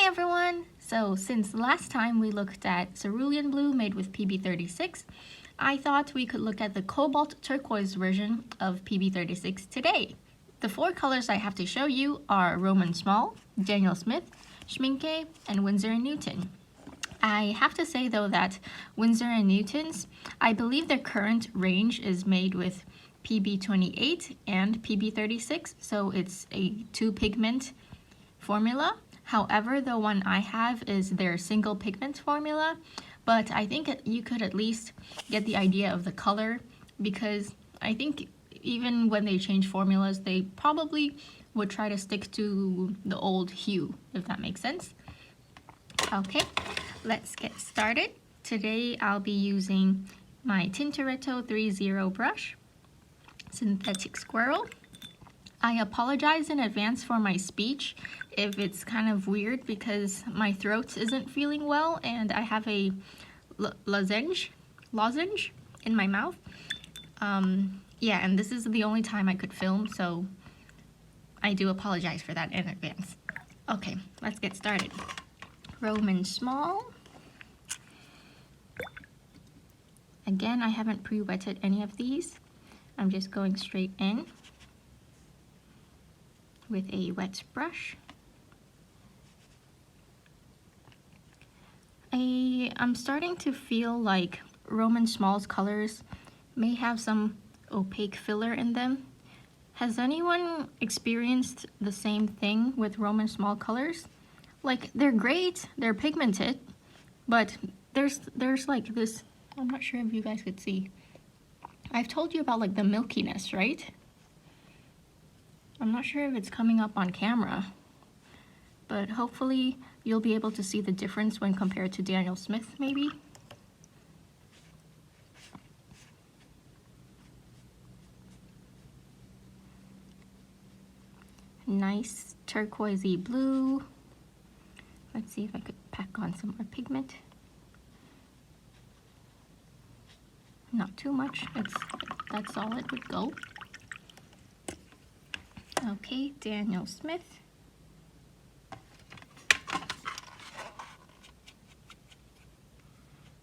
everyone! So since last time we looked at cerulean blue made with PB36, I thought we could look at the Cobalt Turquoise version of PB36 today. The four colors I have to show you are Szmal, Daniel Smith, Schmincke, and Windsor and Newton. I have to say though that Windsor and Newton's, I believe their current range is made with PB28 and PB36, so it's a two pigment formula. However, the one I have is their single pigment formula, but I think you could at least get the idea of the color, because I think even when they change formulas, they probably would try to stick to the old hue, if that makes sense. Okay, let's get started. Today I'll be using my Tintoretto 3.0 brush, Synthetic Squirrel. I apologize in advance for my speech if it's kind of weird because my throat isn't feeling well and I have a lozenge in my mouth. Yeah, and this is the only time I could film, so I do apologize for that in advance. Okay, let's get started. Szmal. Again, I haven't pre-wetted any of these. I'm just going straight in with a wet brush. I'm starting to feel like Szmal's colors may have some opaque filler in them. Has anyone experienced the same thing with Szmal colors? Like, they're great, they're pigmented, but there's like this, I'm not sure if you guys could see. I've told you about like the milkiness, right? I'm not sure if it's coming up on camera, but hopefully you'll be able to see the difference when compared to Daniel Smith, maybe. Nice turquoisey blue. Let's see if I could pack on some more pigment. Not too much, that's all it would go. Okay, Daniel Smith.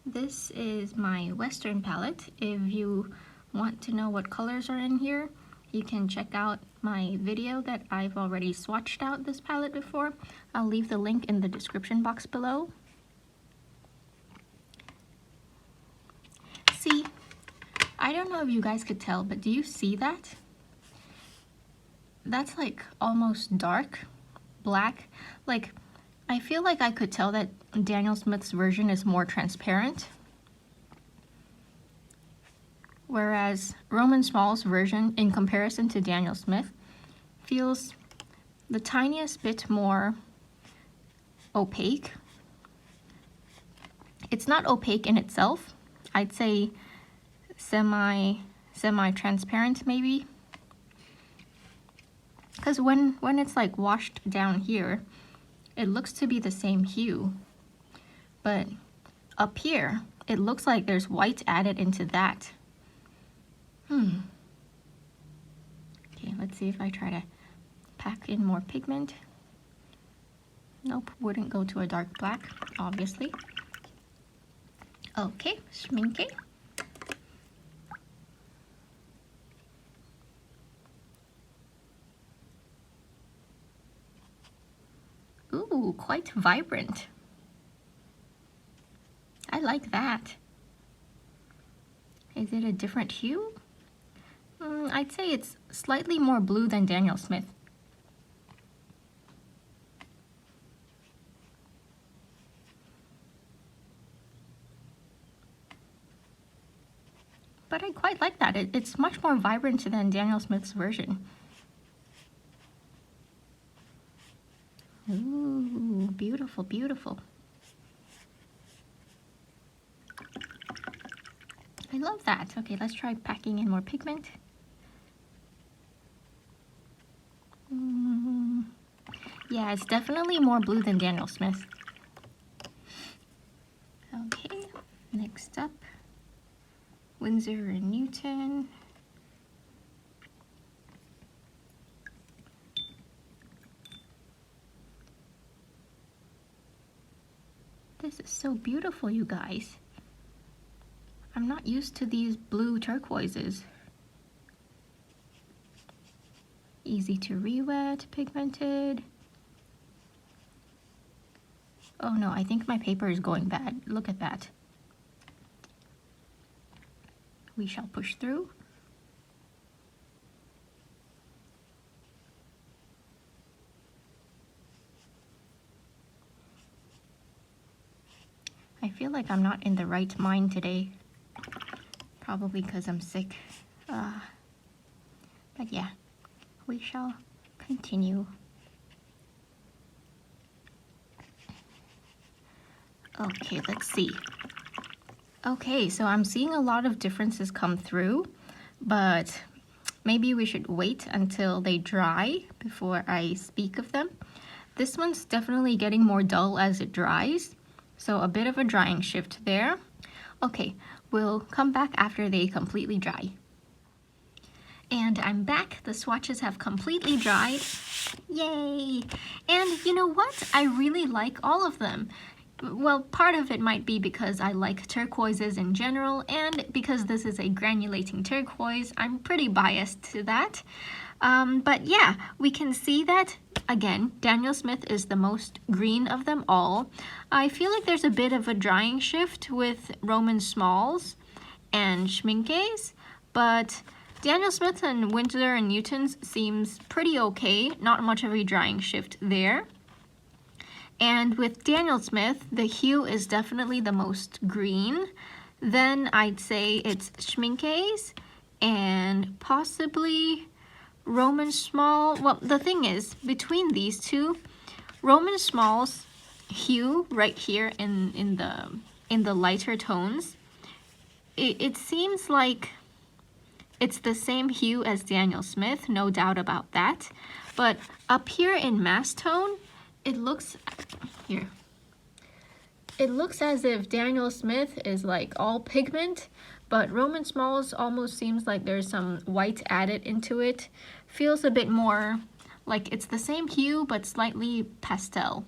This is my Western palette. If you want to know what colors are in here, you can check out my video that I've already swatched out this palette before. I'll leave the link in the description box below. See, I don't know if you guys could tell, but do you see that? That's like almost dark black. Like, I feel like I could tell that Daniel Smith's version is more transparent, whereas Szmal's version, in comparison to Daniel Smith, feels the tiniest bit more opaque. It's not opaque in itself. I'd say semi-transparent maybe. Because when it's like washed down here, it looks to be the same hue. But up here, it looks like there's white added into that. Okay, let's see if I try to pack in more pigment. Nope, wouldn't go to a dark black, obviously. Okay, Schmincke. Ooh, quite vibrant. I like that. Is it a different hue? I'd say it's slightly more blue than Daniel Smith. But I quite like that. It's much more vibrant than Daniel Smith's version. Ooh, beautiful, beautiful. I love that. Okay, let's try packing in more pigment. Yeah, it's definitely more blue than Daniel Smith. Okay, next up, Windsor and Newton. so beautiful, you guys. I'm not used to these blue turquoises. Easy to re-wet, pigmented. Oh no, I think my paper is going bad. Look at that. We shall push through. I feel like I'm not in the right mind today. Probably because I'm sick. But yeah, we shall continue. Okay, let's see. Okay, so I'm seeing a lot of differences come through, but maybe we should wait until they dry before I speak of them. This one's definitely getting more dull as it dries, so a bit of a drying shift there. Okay, we'll come back after they completely dry. And I'm back. The swatches have completely dried. Yay! And you know what? I really like all of them. Well, part of it might be because I like turquoises in general, and because this is a granulating turquoise, I'm pretty biased to that. But yeah, we can see that, again, Daniel Smith is the most green of them all. I feel like there's a bit of a drying shift with Roman Szmals and Schmincke's, but Daniel Smith and Windsor and Newton's seems pretty okay, not much of a drying shift there. And with Daniel Smith, the hue is definitely the most green. Then I'd say it's Schmincke's and possibly Roman Szmal. Well, the thing is, between these two, Roman Szmal's hue right here in the lighter tones, it seems like it's the same hue as Daniel Smith, no doubt about that. But up here in mass tone, it looks here. It looks as if Daniel Smith is like all pigment, but Roman Szmals almost seems like there's some white added into it. Feels a bit more like it's the same hue but slightly pastel.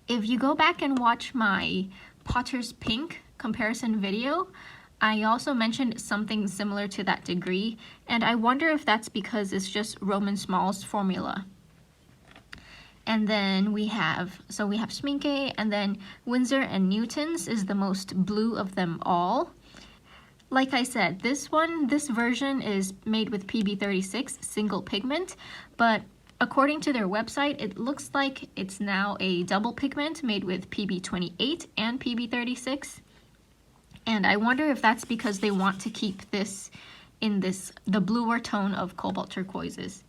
If you go back and watch my Potter's Pink comparison video, I also mentioned something similar to that degree, and I wonder if that's because it's just Roman Szmal's formula. And then we have Schmincke, and then Windsor and Newton's is the most blue of them all. Like I said, this version is made with PB36 single pigment, but according to their website, it looks like it's now a double pigment made with PB28 and PB36. And I wonder if that's because they want to keep this in the bluer tone of Cobalt Turquoises.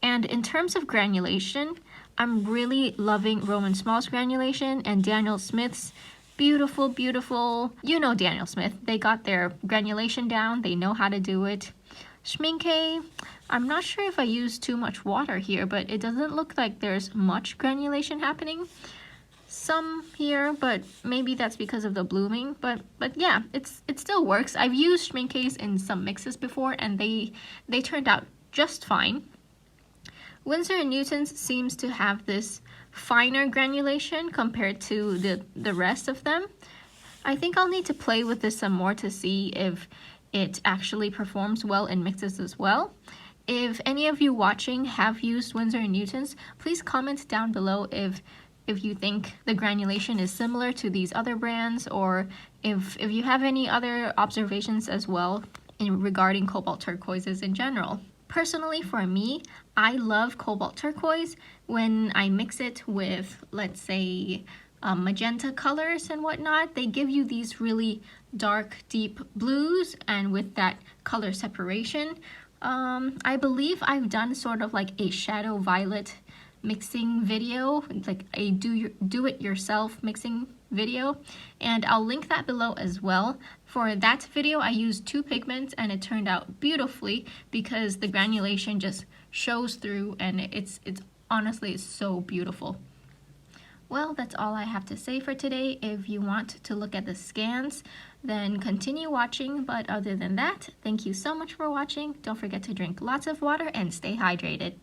And in terms of granulation, I'm really loving Roman Szmal's granulation and Daniel Smith's beautiful, beautiful. You know Daniel Smith, they got their granulation down, they know how to do it. Schmincke, I'm not sure if I used too much water here, but it doesn't look like there's much granulation happening. Some here, but maybe that's because of the blooming. But yeah, it still works. I've used Schmincke's in some mixes before, and they turned out just fine. Windsor and Newton's seems to have this finer granulation compared to the rest of them. I think I'll need to play with this some more to see if it actually performs well in mixes as well. If any of you watching have used Windsor and Newton's, please comment down below if you think the granulation is similar to these other brands, or if you have any other observations as well regarding Cobalt Turquoises in general. Personally, for me, I love Cobalt Turquoise when I mix it with, let's say, magenta colors and whatnot. They give you these really dark, deep blues, and with that color separation. I believe I've done sort of like a shadow violet mixing video, like a do-it-yourself mixing video, and I'll link that below as well. For that video, I used 2 pigments and it turned out beautifully because the granulation just shows through, and it's honestly so beautiful. Well, that's all I have to say for today. If you want to look at the scans, then continue watching, but other than that, thank you so much for watching. Don't forget to drink lots of water and stay hydrated.